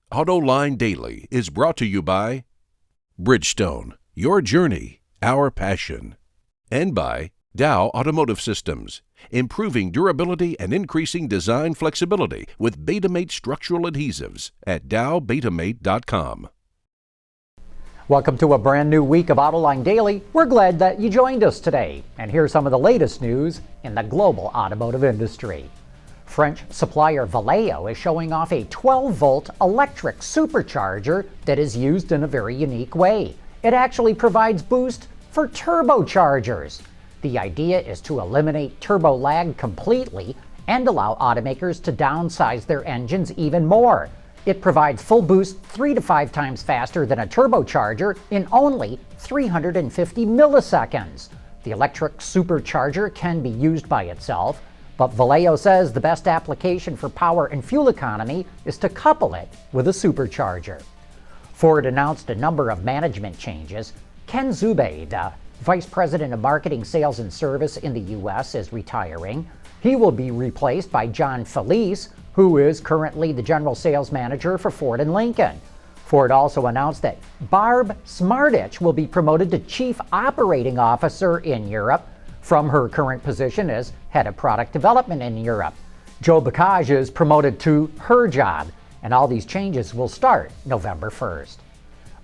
Autoline Daily is brought to you by Bridgestone, your journey, our passion, and by Dow Automotive Systems, improving durability and increasing design flexibility with Betamate structural adhesives at dowbetamate.com. Welcome to a brand new week of Autoline Daily. We're glad that you joined us today. And here's some of the latest news in the global automotive industry. French supplier Valeo is showing off a 12-volt electric supercharger that is used in a very unique way. It actually provides boost for turbochargers. The idea is to eliminate turbo lag completely and allow automakers to downsize their engines even more. It provides full boost 3 to 5 times faster than a turbocharger in only 350 milliseconds. The electric supercharger can be used by itself, but Valeo says the best application for power and fuel economy is to couple it with a supercharger. Ford announced a number of management changes. Ken Zube, the Vice President of Marketing, Sales, and Service in the U.S., is retiring. He will be replaced by John Felice, who is currently the General Sales Manager for Ford and Lincoln. Ford also announced that Barb Smartich will be promoted to Chief Operating Officer in Europe from her current position as Head of Product Development in Europe. Joe Bacage is promoted to her job, and all these changes will start November 1st.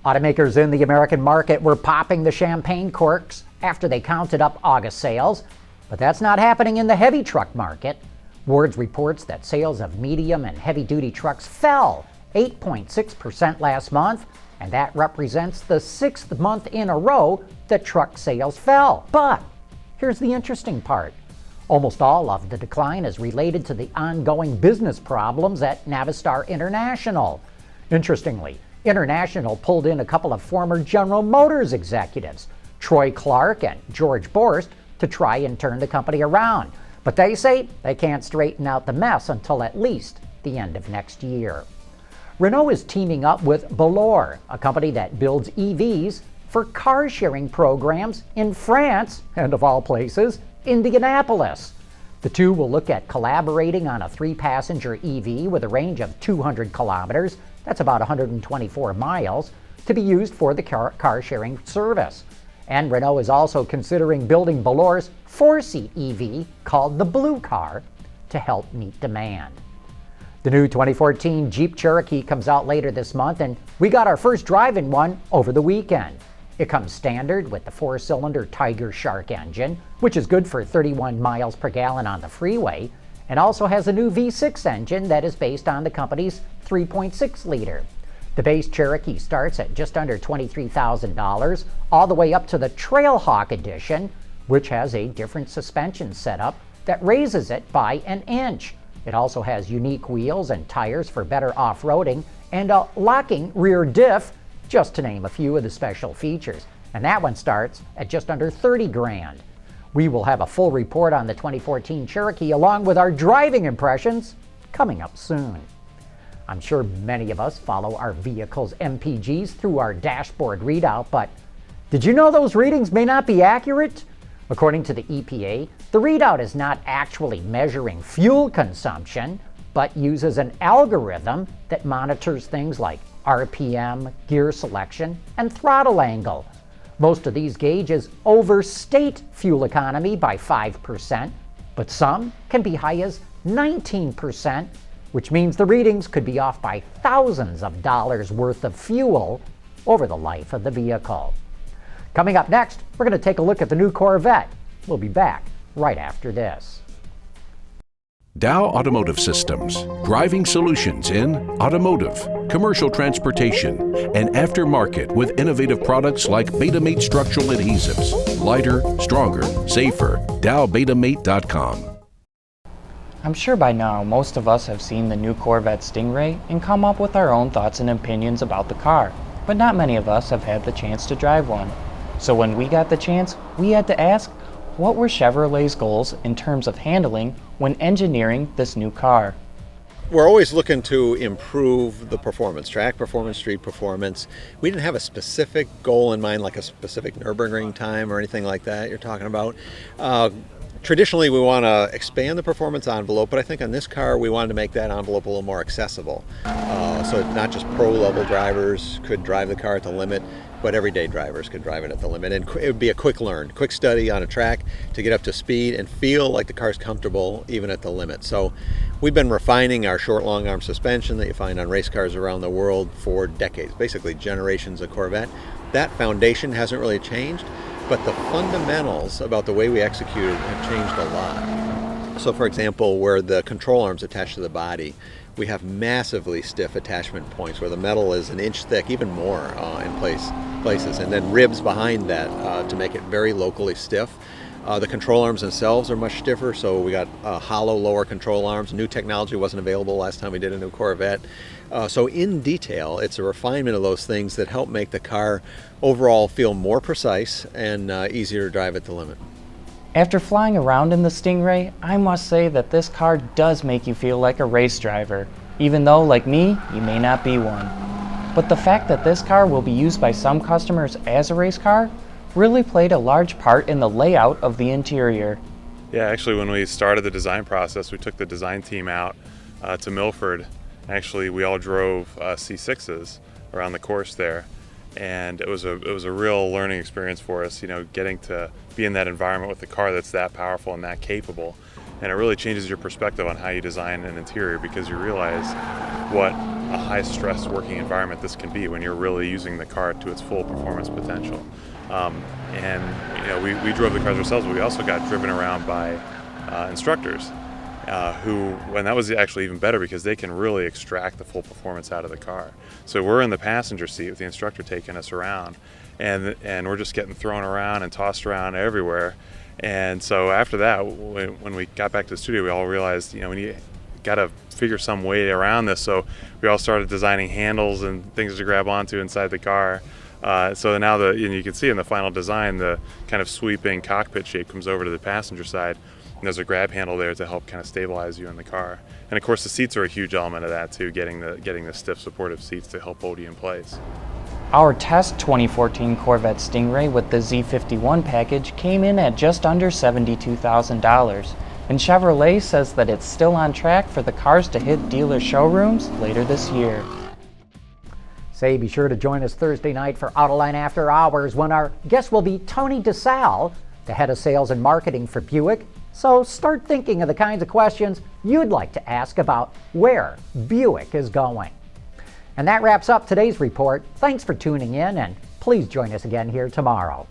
Automakers in the American market were popping the champagne corks after they counted up August sales, but that's not happening in the heavy truck market. Wards reports that sales of medium and heavy-duty trucks fell 8.6% last month, and that represents the 6th month in a row that truck sales fell. But here's the interesting part. Almost all of the decline is related to the ongoing business problems at Navistar International. Interestingly, International pulled in a couple of former General Motors executives, Troy Clark and George Borst, to try and turn the company around. But they say they can't straighten out the mess until at least the end of next year. Renault is teaming up with VALEO'S, a company that builds EVs, for car-sharing programs in France, and of all places, Indianapolis. The two will look at collaborating on a 3-passenger EV with a range of 200 kilometers, that's about 124 miles, to be used for the car-sharing service. And Renault is also considering building VALEO'S 4-seat EV called the Blue Car to help meet demand. The new 2014 Jeep Cherokee comes out later this month, and we got our first drive-in one over the weekend. It comes standard with the 4-cylinder Tiger Shark engine, which is good for 31 miles per gallon on the freeway, and also has a new V6 engine that is based on the company's 3.6-liter. The base Cherokee starts at just under $23,000, all the way up to the Trailhawk edition, which has a different suspension setup that raises it by an inch. It also has unique wheels and tires for better off-roading and a locking rear diff, just to name a few of the special features. And that one starts at just under $30,000. We will have a full report on the 2014 Cherokee along with our driving impressions coming up soon. I'm sure many of us follow our vehicle's MPGs through our dashboard readout, but did you know those readings may not be accurate? According to the EPA, the readout is not actually measuring fuel consumption, but uses an algorithm that monitors things like RPM, gear selection, and throttle angle. Most of these gauges overstate fuel economy by 5%, but some can be high as 19%, which means the readings could be off by thousands of dollars worth of fuel over the life of the vehicle. Coming up next, we're going to take a look at the new Corvette. We'll be back right after this. Dow Automotive Systems, driving solutions in automotive, commercial transportation, and aftermarket with innovative products like Betamate structural adhesives. Lighter, stronger, safer. dowbetamate.com. I'm sure by now most of us have seen the new Corvette Stingray and come up with our own thoughts and opinions about the car, but not many of us have had the chance to drive one. So when we got the chance, we had to ask, what were Chevrolet's goals in terms of handling when engineering this new car? We're always looking to improve the performance, track performance, street performance. We didn't have a specific goal in mind, like a specific Nürburgring time or anything like that you're talking about. Traditionally, we want to expand the performance envelope, but I think on this car, we wanted to make that envelope a little more accessible. So not just pro-level drivers could drive the car at the limit, but everyday drivers could drive it at the limit. And it would be a quick learn, quick study on a track to get up to speed and feel like the car's comfortable even at the limit. So we've been refining our short long arm suspension that you find on race cars around the world for decades, basically generations of Corvette. That foundation hasn't really changed, but the fundamentals about the way we execute it have changed a lot. So for example, where the control arm's attached to the body, we have massively stiff attachment points where the metal is an inch thick, even more in places, and then ribs behind that to make it very locally stiff. The control arms themselves are much stiffer, so we got hollow lower control arms. New technology wasn't available last time we did a new Corvette. So in detail, it's a refinement of those things that help make the car overall feel more precise and easier to drive at the limit. After flying around in the Stingray, I must say that this car does make you feel like a race driver, even though, like me, you may not be one. But the fact that this car will be used by some customers as a race car really played a large part in the layout of the interior. Yeah, actually when we started the design process, we took the design team out to Milford. Actually, we all drove C6s around the course there. And it was a real learning experience for us, getting to be in that environment with a car that's that powerful and that capable. And it really changes your perspective on how you design an interior, because you realize what a high stress working environment this can be when you're really using the car to its full performance potential. We drove the cars ourselves, but we also got driven around by instructors and that was actually even better because they can really extract the full performance out of the car. So we're in the passenger seat with the instructor taking us around, and we're just getting thrown around and tossed around everywhere. And so after that, when we got back to the studio, we all realized, we got to figure some way around this. So we all started designing handles and things to grab onto inside the car. So now you can see in the final design, the kind of sweeping cockpit shape comes over to the passenger side. And there's a grab handle there to help kind of stabilize you in the car. And of course the seats are a huge element of that too, getting the stiff supportive seats to help hold you in place. Our test 2014 Corvette Stingray with the Z51 package came in at just under $72,000. And Chevrolet says that it's still on track for the cars to hit dealer showrooms later this year. Say, be sure to join us Thursday night for Autoline After Hours when our guest will be Tony DeSalle, the head of sales and marketing for Buick. So start thinking of the kinds of questions you'd like to ask about where Buick is going. And that wraps up today's report. Thanks for tuning in, and please join us again here tomorrow.